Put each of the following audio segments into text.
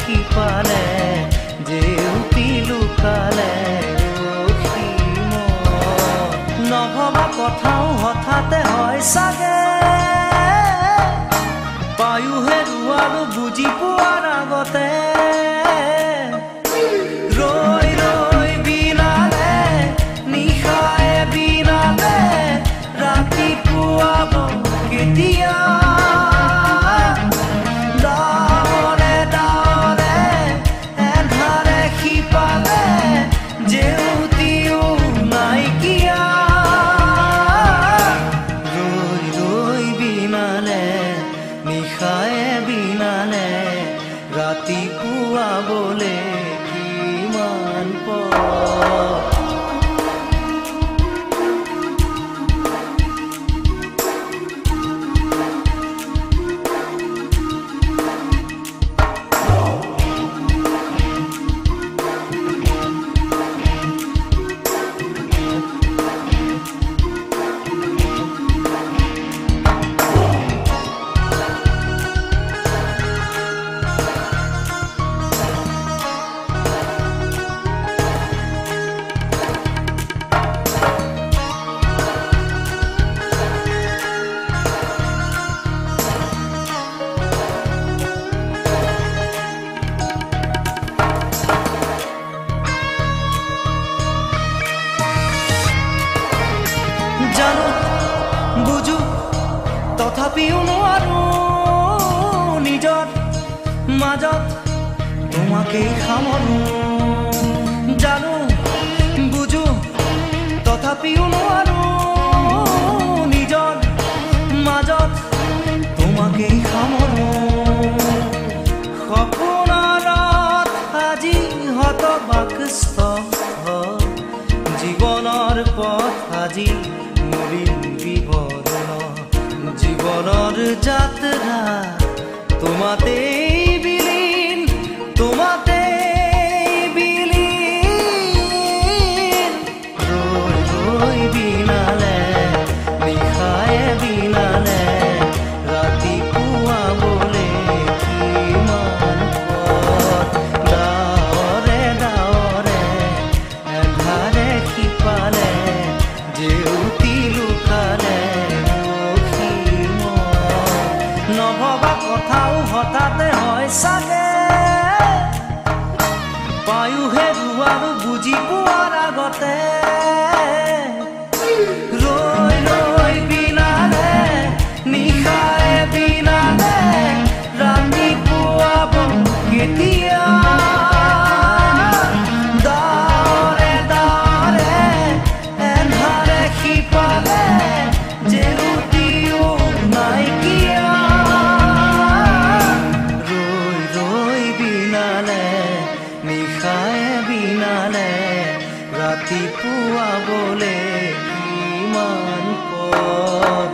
সিপাৰে জেউতি লুকালে নভবা কথাও হঠাতে হয় চাগে পায়ো হেৰুৱালো বুজি পোৱাৰ আগতে ৰৈ ৰৈ বিনালে নিশায়ে বিনালে ৰাতিপুৱাব কেতিয়া ডাৱৰে ডাৱৰে এন্ধাৰে সিপালে জেউতিও নাইকিয়া ৰৈ ৰৈ বিনালে নিশায়ে বিনালে ৰাতিপুৱাবলে কিমান পৰ জানো বুঝো তথাপিও নোৱাৰো নিজৰ মাজত তোমাকেই সামৰো জানো বুঝো তথাপিও নোৱাৰো নিজৰ মাজত তোমাকেই সামৰো সপোনত আজি হতবাকস্থ জীৱনৰ পথ আজি মলিন বিৱৰণ জীৱনৰ যাত্ৰা তোমাতেই বিলীন তোমাতেই বিলীন ৰৈ ৰৈ বিনালে নিশায়ে বিনালে ৰাতিপুৱাবলে কিমান পথ ডাৱৰে ডাৱৰে এন্ধাৰে সিপালে জেউতি লুকালে নভবা কথাও হঠাতে হয় চাগে পায়ো হেৰুৱালো বুজি পোৱাৰ আগতে ৰৈ ৰৈ বিনালে নিশায়ে বিনালে ৰাতিপুৱাব কেতিয়া ডাৱৰে ডাৱৰে এন্ধাৰে সিপালে জেউতিও নাইকিয়া ৰৈ ৰৈ বিনালে নিশায়ে বিনালে ৰাতিপুৱাবলে কিমান পথ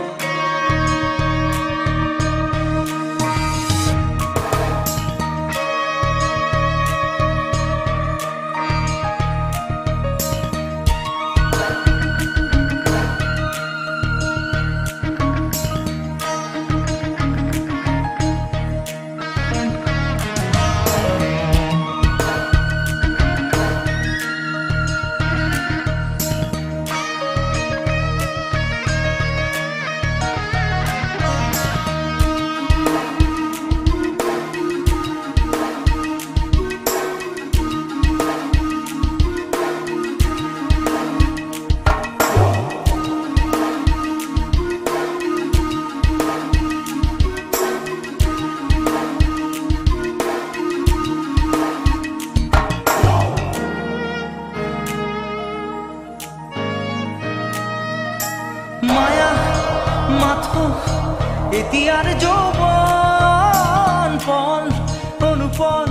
মায়া মাথো এতিয়াৰ যৌৱন পল অনুপল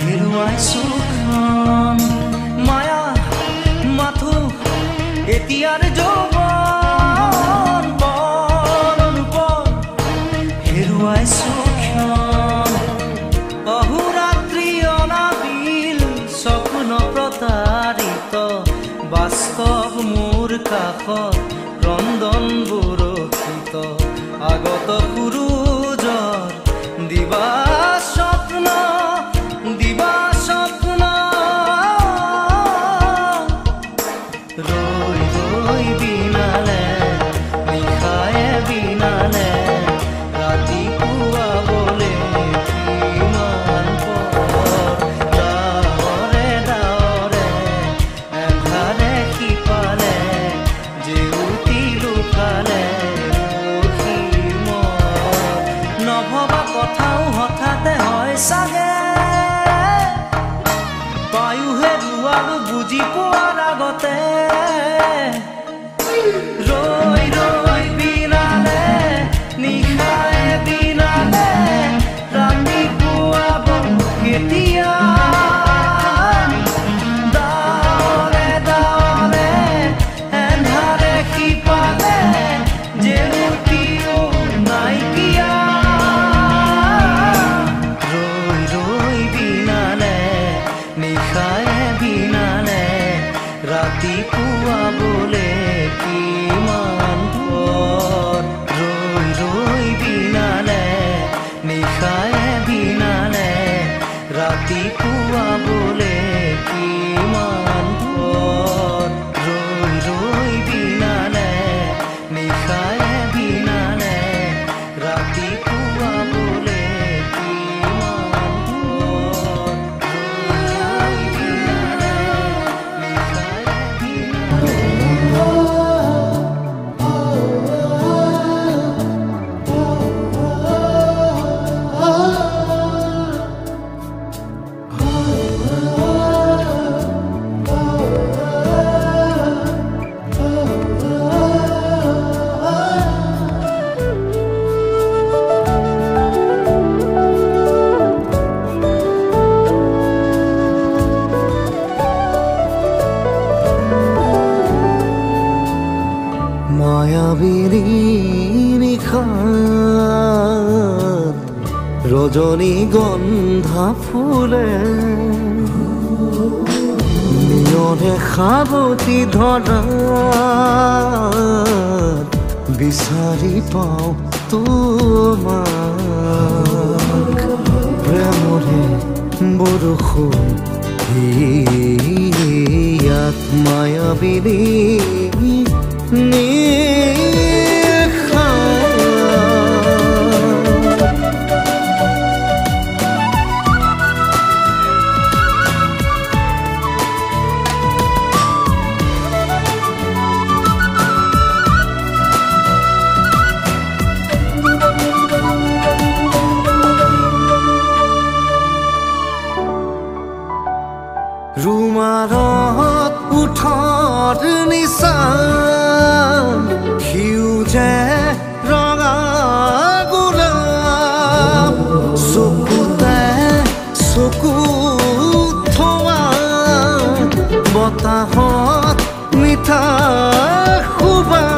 হেৰুৱাইছো মায়া মাথো এতিয়াৰ যৌৱন পল অনুপল হেৰুৱাইছো অহোৰাত্ৰি অনাবিল স্বপ্ন প্ৰতাৰিত বাস্তৱ মোৰ কাষত ক্ৰন্দন বৰষিত আগত সূৰুজৰ দিবা স্বপ্ন বুজি পোৱাৰ আগতে ৰৈ ৰৈ বিনালে নিশাই বিনালে ৰাতি পুৱাব কেতিয়া দাৱৰে দাৱৰে এন্ধাৰে সিপালে জেউতিও নাইকিয়া ৰৈ ৰৈ বিনালে নিশাই বিনালে ৰাতি পুৱাবলে কিমান পৰ ৰৈ ৰৈ বিনালে নিশাই বিনালে ৰাতি পুৱাবলে কিমান পৰ ৰৈ ৰৈ বিনালে নিশাই বিনালে ৰাতি পুৱাবলে কিমান পৰ ৰৈ বিনালে নিশাই মায়াবিনী নিশাত ৰজনীগন্ধা ফুলে নিয়নে সাৱতি ধৰাত বিচাৰি পাওঁ তোমাক প্ৰেমৰে বৰষুণ ইয়াত মায়াবিনী নিশা ৰুমালত উঠৰ নিচান সেউজে ৰঙা গোলাপ চকুতে চকু থোৱা বতাহত মিঠা সুবাস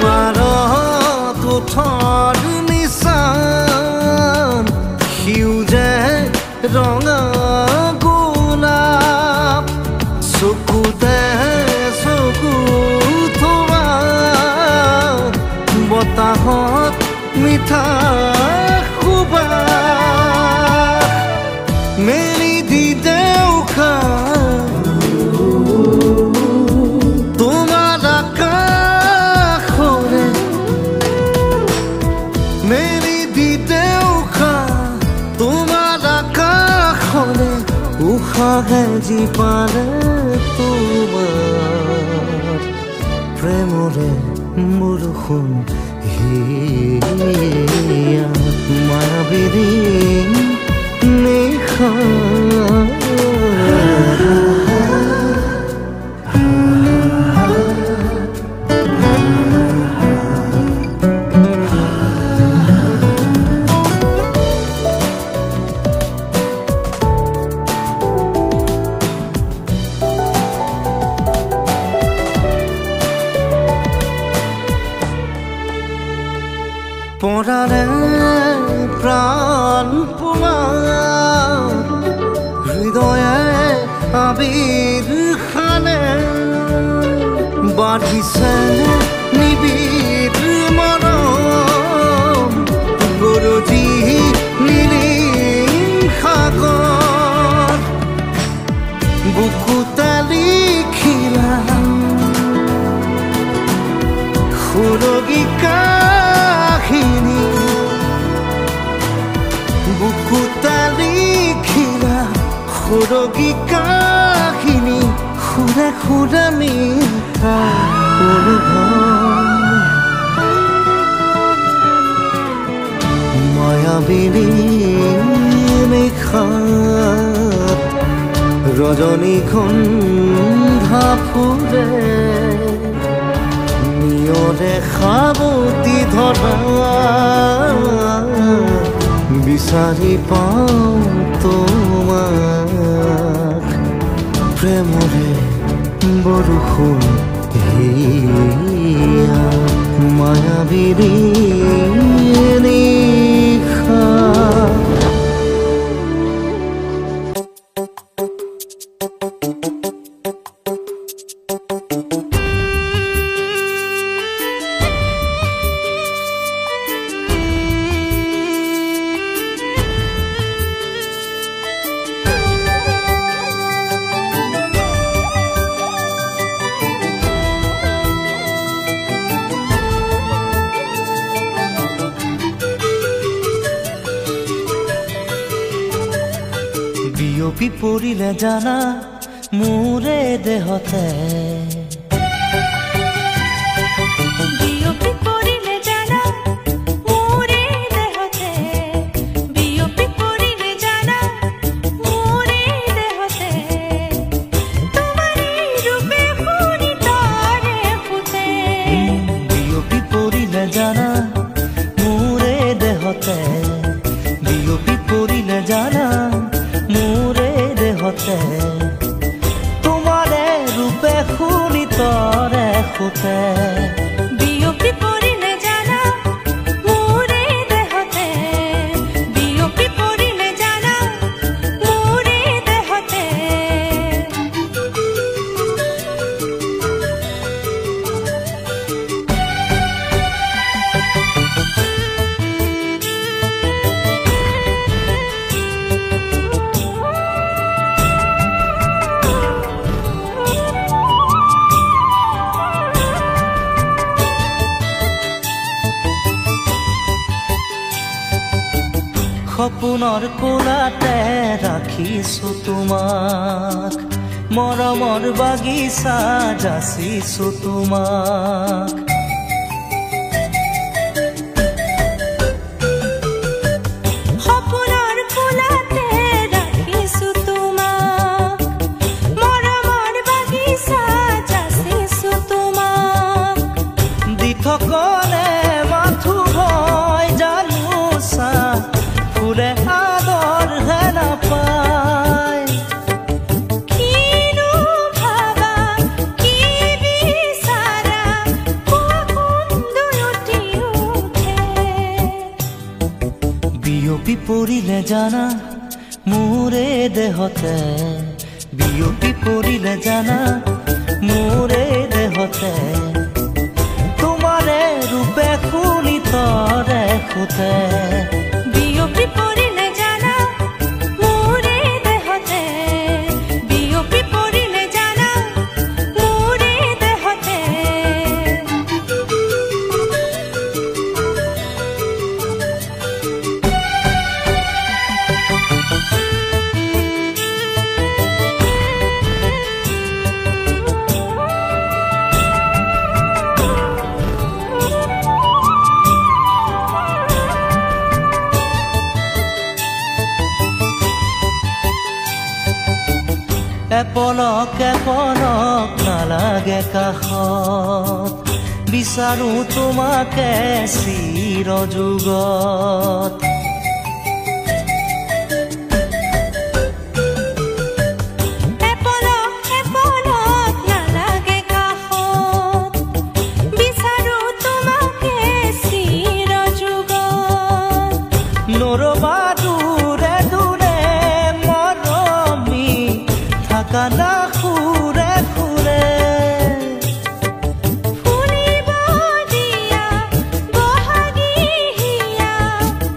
ৰুমালত উঠৰ নিচান সেউজে ৰঙা গোলাপ চকুতে চকু থোৱা বতাহত মিঠা সুবাস মেলি দি দেউখা তোমাৰ আকাশৰে মেলি দি দেউখা তোমাৰ আকাশৰে উশাহে যি পালে তোমাৰ প্ৰেমৰে বৰষুণ হিয়াত মায়াবিনী নিশা পৰাৰে প্ৰাণ পোৱা হৃদয়ে আবিৰ খানে বাঢ়িছে নিবিড় মৰম গৰজি নীলিম সাগৰ বুকুতে লিখিলা সুৰগী কাহিনী বুকুতে লিখিলা সুৰগী কাহিনী সুৰে সুৰে মিঠা মায়াবিনী নিশাত ৰজনীগন্ধা ফুলে নিয়ৰে সাৱটি ধৰা বিচাৰি পাওঁ তোমাক প্ৰেমৰে বৰষুণ হিয়া মায়াবিনী নিশা বিয়পি পৰিলে জানা মোৰে দেহতে বিয়পি পৰিলে জানা মোৰে দেহতে বিয়পি পৰিলে জানা মোৰে দেহতে তোমাৰে ৰূপে ফুৰি তৰে ফুটে বিয়পি পৰিলে জানা মোৰে দেহতে বিয়পি পৰিলে জানা মোৰে দেহতে তোমাৰে ৰূপে শুনি তৰে সুতে বিয়পি পৰিলে জানা মোৰে দেহতে বিয়পি পৰিলে জানা মোৰে দেহতে সপোনৰ কোলাতে ৰাখিছো তোমাক মৰমৰ বাগিচা যাচিছো তোমাক সপোনৰ কোলাতে ৰাখিছো তোমাক মৰমৰ বাগিচা যাচিছো তোমাক দি থকনে মাথো হয় জানোচা ফুলে আদৰ হে নাপায় কিনো ভাবা কি বিচাৰা কুন্দুটি উঠে বিয়পি পৰিলে জানা মোৰে দেহতে বিয়পি পৰিলে জানা মোৰে দেহতে তোমাৰে ৰূপে শুনি তৰে সুতে বিয়পি পৰিলে জানা মোৰে দেহতে বিয়পি পৰিলে জানা মোৰে দেহতে এপলক এপলক নালাগে কাষত বিচাৰো তোমাকে চিৰযুগত এপলক এপলক নালাগে কাষত বিচাৰো তোমাকে চিৰযুগত নৰবা দূৰে দূৰে মৰমি থাকা সুৰে সুৰে ফুলিব দিয়া বহাগী হিয়া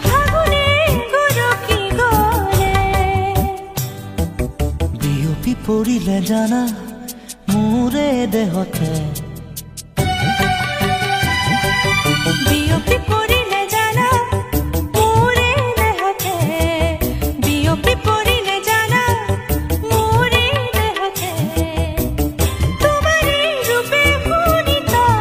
ফাগুনে গৰকি গলে বিয়পি পৰিলে জানা মোৰে দেহতে বিয়পি পৰিলে জানা মোৰে দেহতে বিয়পি পৰিলে জানা মোৰে দেহতে তোমাৰে ৰূপে ফুৰি তৰে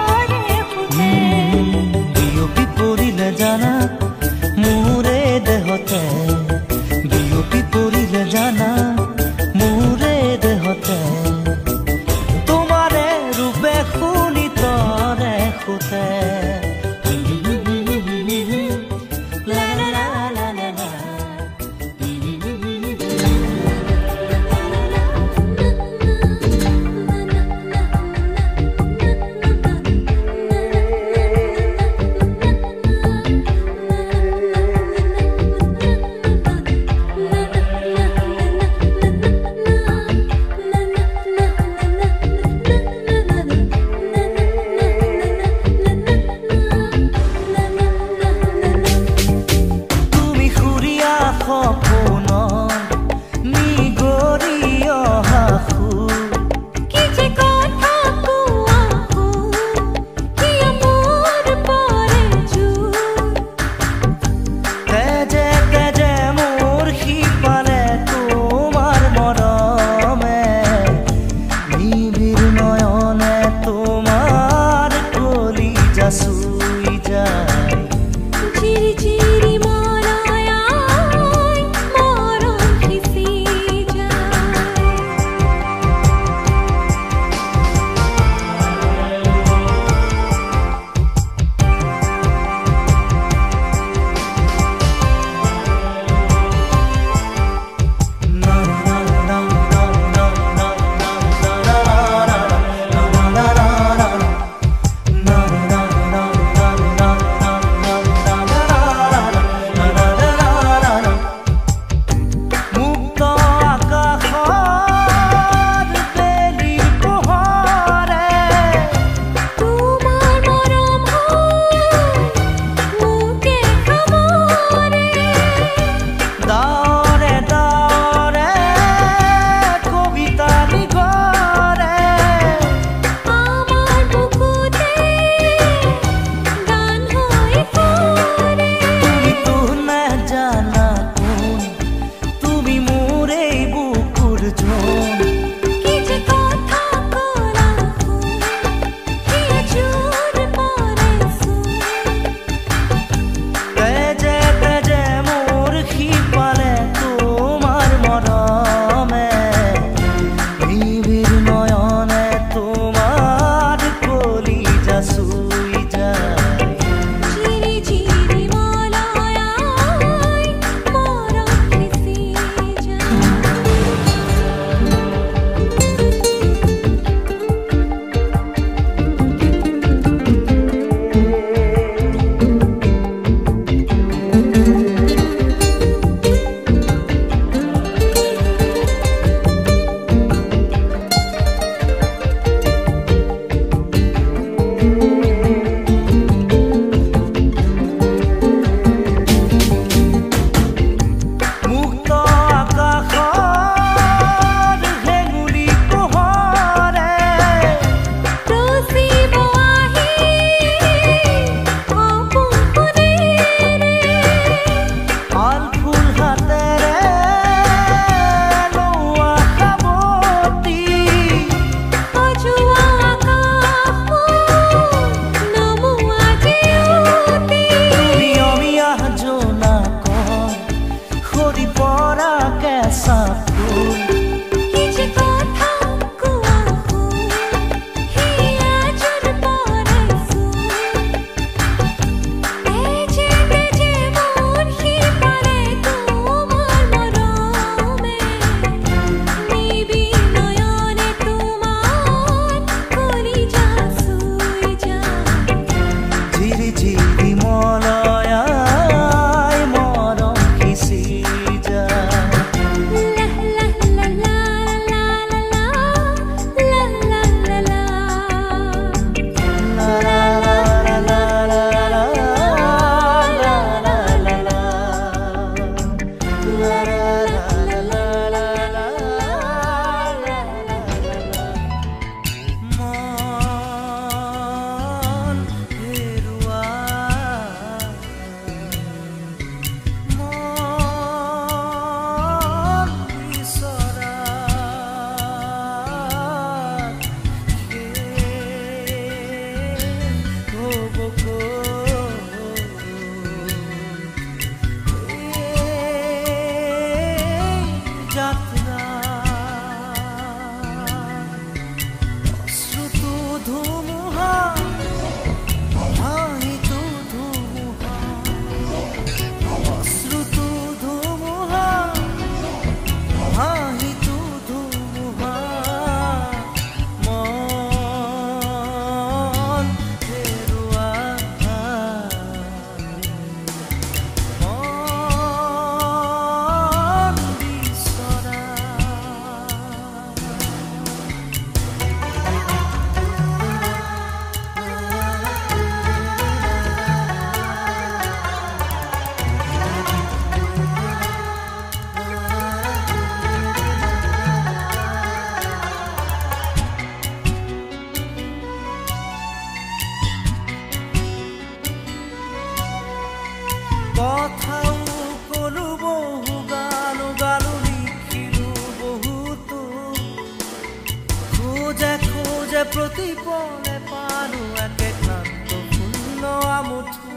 খোজে প্ৰতিপলে পাৰো একে ক্লান্ত শূন্য আমঠু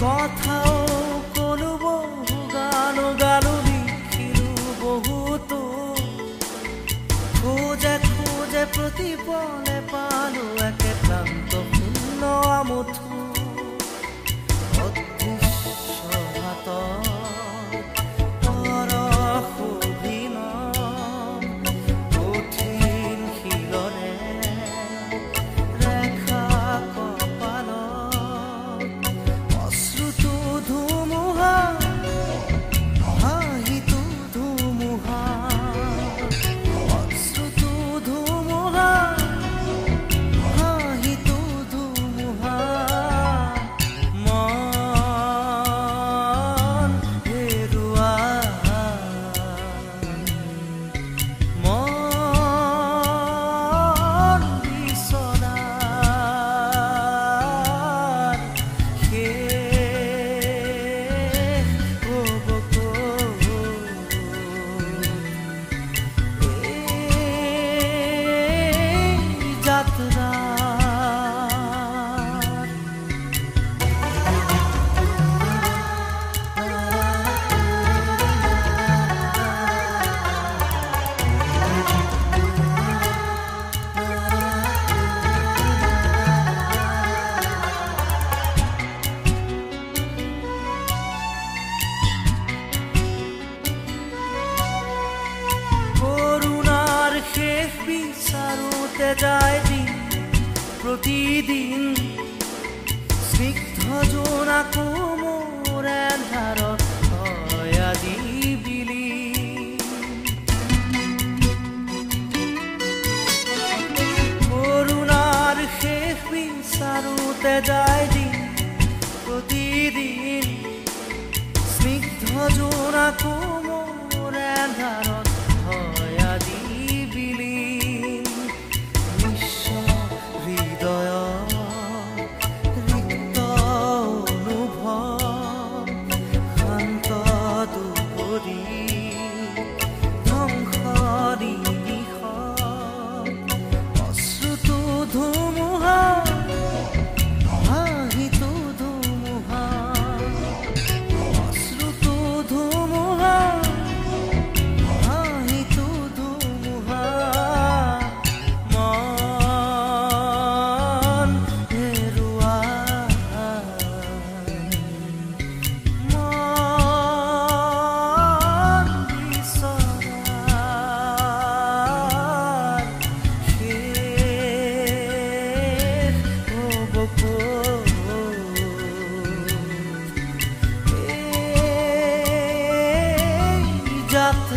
কথাও কলো বহু গান গালো লিখিলো বহুতো খোজে খোজে প্ৰতিপলে পালো একে ক্লান্ত শূন্য আমঠু অদৃশ্য হাতৰ যায় দিন প্ৰতিদিন স্নিগ্ধ জোনাকো মোৰ এন্ধাৰত হয় আজি বিলি কৰোণাৰ শেষ বিচাৰোঁতে যায় দিন প্ৰতিদিন স্নিগ্ধ জোনাকো মোৰ এন্ধাৰত হয় আজি বিলি যাত্ৰা